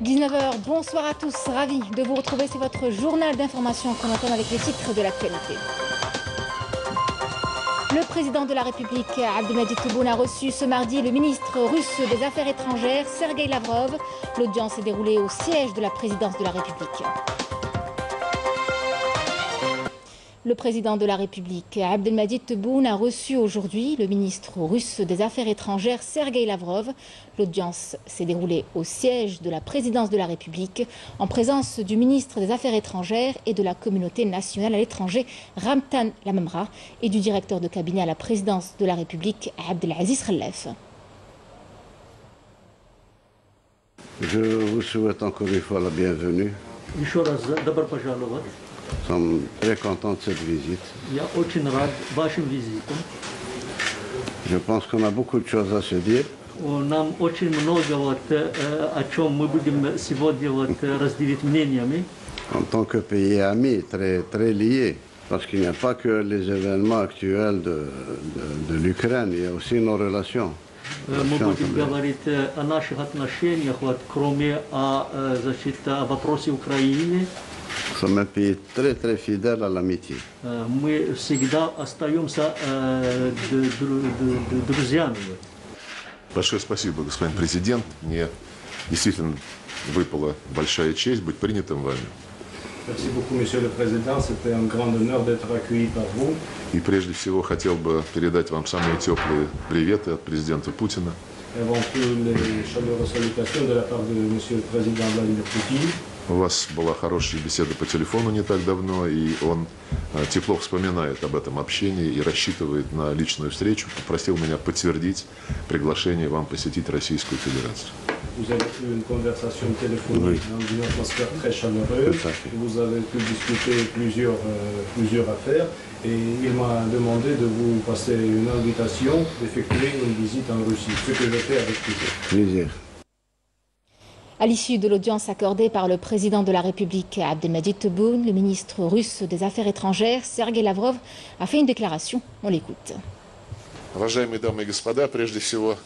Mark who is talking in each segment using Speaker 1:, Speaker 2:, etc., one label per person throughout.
Speaker 1: 19h, bonsoir à tous, ravi de vous retrouver, c'est votre journal d'information qu'on entend avec les titres de l'actualité. Le président de la République, Abdelmadjid Tebboune, a reçu ce mardi le ministre russe des Affaires étrangères, Sergueï Lavrov. L'audience s'est déroulée au siège de la présidence de la République. Le président de la République, Abdelmadjid Tebboune, a reçu aujourd'hui le ministre russe des Affaires étrangères, Sergueï Lavrov. L'audience s'est déroulée au siège de la présidence de la République, en présence du ministre des Affaires étrangères et de la communauté nationale à l'étranger, Ramtan Lamamra, et du directeur de cabinet à la présidence de la République, Abdelaziz Khelef.
Speaker 2: Je vous souhaite encore une fois la bienvenue. Nous sommes très contents de cette visite. Je pense qu'on a beaucoup de choses à se dire. En tant que pays ami, très lié, parce qu'il n'y a pas que les événements actuels de l'Ukraine, il y a aussi nos relations.
Speaker 3: Мы будем говорить о наших отношениях, кроме о вопросе Украины.
Speaker 2: Nous sommes un pays très fidèle à l'amitié.
Speaker 3: Мы всегда остаемся друзьями.
Speaker 4: Большое спасибо, господин президент. Мне действительно выпала большая честь быть принятым вами.
Speaker 5: Merci beaucoup, Monsieur le Président. C'était un grand honneur d'être accueilli par vous.
Speaker 4: И прежде всего хотел бы передать вам самые теплые приветы от президента Путина.
Speaker 5: Avant tout, les chaleureuses salutations de la part de Monsieur le Président Vladimir Poutine.
Speaker 4: У вас была хорошая беседа по телефону не так давно, и он тепло вспоминает об этом общении и рассчитывает на личную встречу. Попросил меня подтвердить приглашение вам посетить Российскую Федерацию.
Speaker 5: Vous avez eu une conversation téléphonique dans une atmosphère très chaleureuse. Vous avez pu discuter plusieurs affaires. Et il m'a demandé de vous passer une invitation d'effectuer une visite en Russie, ce que je fais avec plaisir.
Speaker 1: À l'issue de l'audience accordée par le président de la République, Abdelmadjid Tebboune, le ministre russe des Affaires étrangères, Sergueï Lavrov, a fait une déclaration. On l'écoute.
Speaker 4: Уважаемые дамы и господа, прежде всего,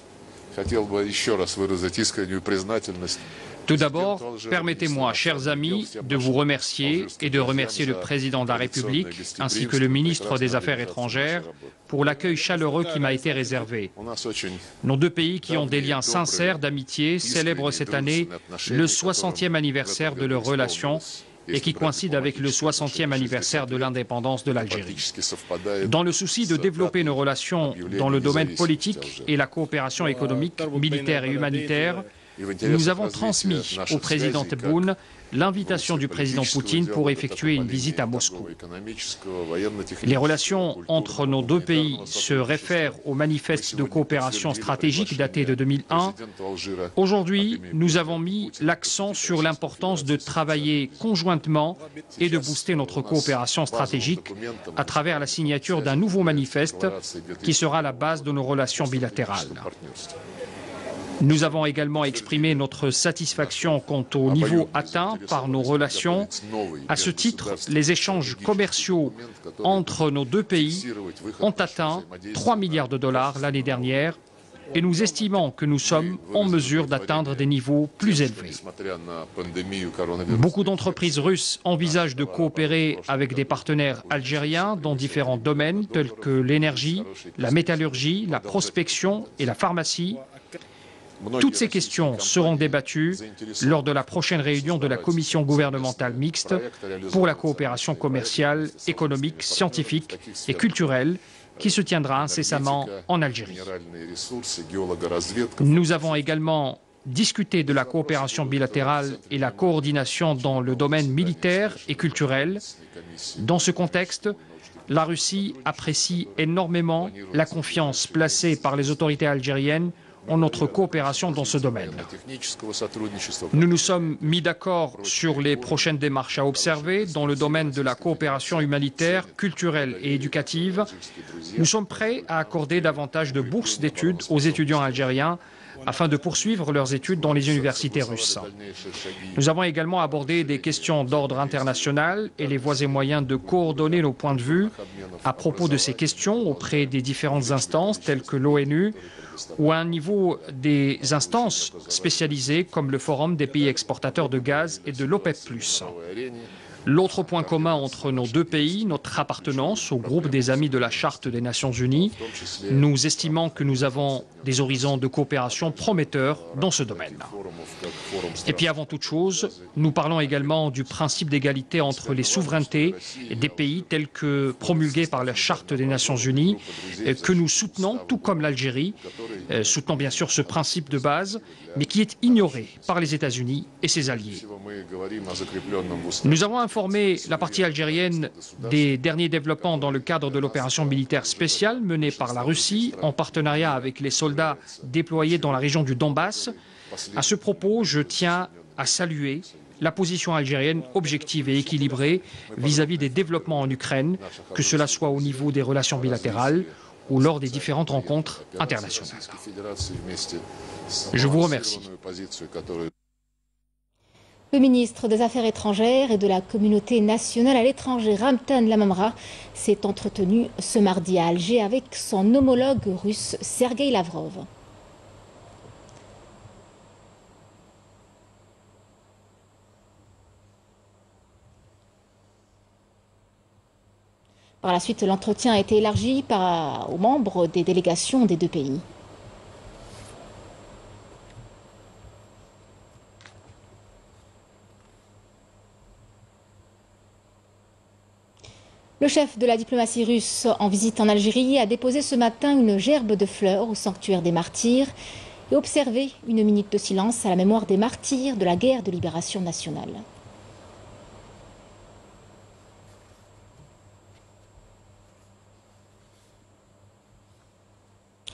Speaker 4: хотел бы еще раз выразить искреннюю признательность.
Speaker 6: Tout d'abord, permettez-moi, chers amis, de vous remercier et de remercier le président de la République ainsi que le ministre des Affaires étrangères pour l'accueil chaleureux qui m'a été réservé. Nos deux pays qui ont des liens sincères d'amitié célèbrent cette année le 60e anniversaire de leurs relations et qui coïncide avec le 60e anniversaire de l'indépendance de l'Algérie. Dans le souci de développer nos relations dans le domaine politique et la coopération économique, militaire et humanitaire, nous avons transmis au président Tebboune l'invitation du président Poutine pour effectuer une visite à Moscou. Les relations entre nos deux pays se réfèrent au manifeste de coopération stratégique daté de 2001. Aujourd'hui, nous avons mis l'accent sur l'importance de travailler conjointement et de booster notre coopération stratégique à travers la signature d'un nouveau manifeste qui sera la base de nos relations bilatérales. Nous avons également exprimé notre satisfaction quant au niveau atteint par nos relations. À ce titre, les échanges commerciaux entre nos deux pays ont atteint 3 milliards de dollars l'année dernière et nous estimons que nous sommes en mesure d'atteindre des niveaux plus élevés. Beaucoup d'entreprises russes envisagent de coopérer avec des partenaires algériens dans différents domaines tels que l'énergie, la métallurgie, la prospection et la pharmacie. Toutes ces questions seront débattues lors de la prochaine réunion de la commission gouvernementale mixte pour la coopération commerciale, économique, scientifique et culturelle qui se tiendra incessamment en Algérie. Nous avons également discuté de la coopération bilatérale et la coordination dans le domaine militaire et culturel. Dans ce contexte, la Russie apprécie énormément la confiance placée par les autorités algériennes en notre coopération dans ce domaine. Nous nous sommes mis d'accord sur les prochaines démarches à observer dans le domaine de la coopération humanitaire, culturelle et éducative. Nous sommes prêts à accorder davantage de bourses d'études aux étudiants algériens afin de poursuivre leurs études dans les universités russes. Nous avons également abordé des questions d'ordre international et les voies et moyens de coordonner nos points de vue à propos de ces questions auprès des différentes instances telles que l'ONU ou à un niveau des instances spécialisées comme le Forum des pays exportateurs de gaz et de l'OPEP+. L'autre point commun entre nos deux pays, notre appartenance au groupe des amis de la Charte des Nations Unies, nous estimons que nous avons des horizons de coopération prometteurs dans ce domaine. Et puis avant toute chose, nous parlons également du principe d'égalité entre les souverainetés des pays tels que promulgués par la Charte des Nations Unies, que nous soutenons, tout comme l'Algérie, soutenons bien sûr ce principe de base, mais qui est ignoré par les États-Unis et ses alliés. Nous avons informé la partie algérienne des derniers développements dans le cadre de l'opération militaire spéciale menée par la Russie en partenariat avec les soldats déployés dans la région du Donbass. À ce propos, je tiens à saluer la position algérienne objective et équilibrée vis-à-vis des développements en Ukraine, que cela soit au niveau des relations bilatérales ou lors des différentes rencontres internationales. Je vous remercie.
Speaker 1: Le ministre des Affaires étrangères et de la communauté nationale à l'étranger, Ramtan Lamamra, s'est entretenu ce mardi à Alger avec son homologue russe, Sergueï Lavrov. Par la suite, l'entretien a été élargi aux membres des délégations des deux pays. Le chef de la diplomatie russe en visite en Algérie a déposé ce matin une gerbe de fleurs au sanctuaire des martyrs et observé une minute de silence à la mémoire des martyrs de la guerre de libération nationale.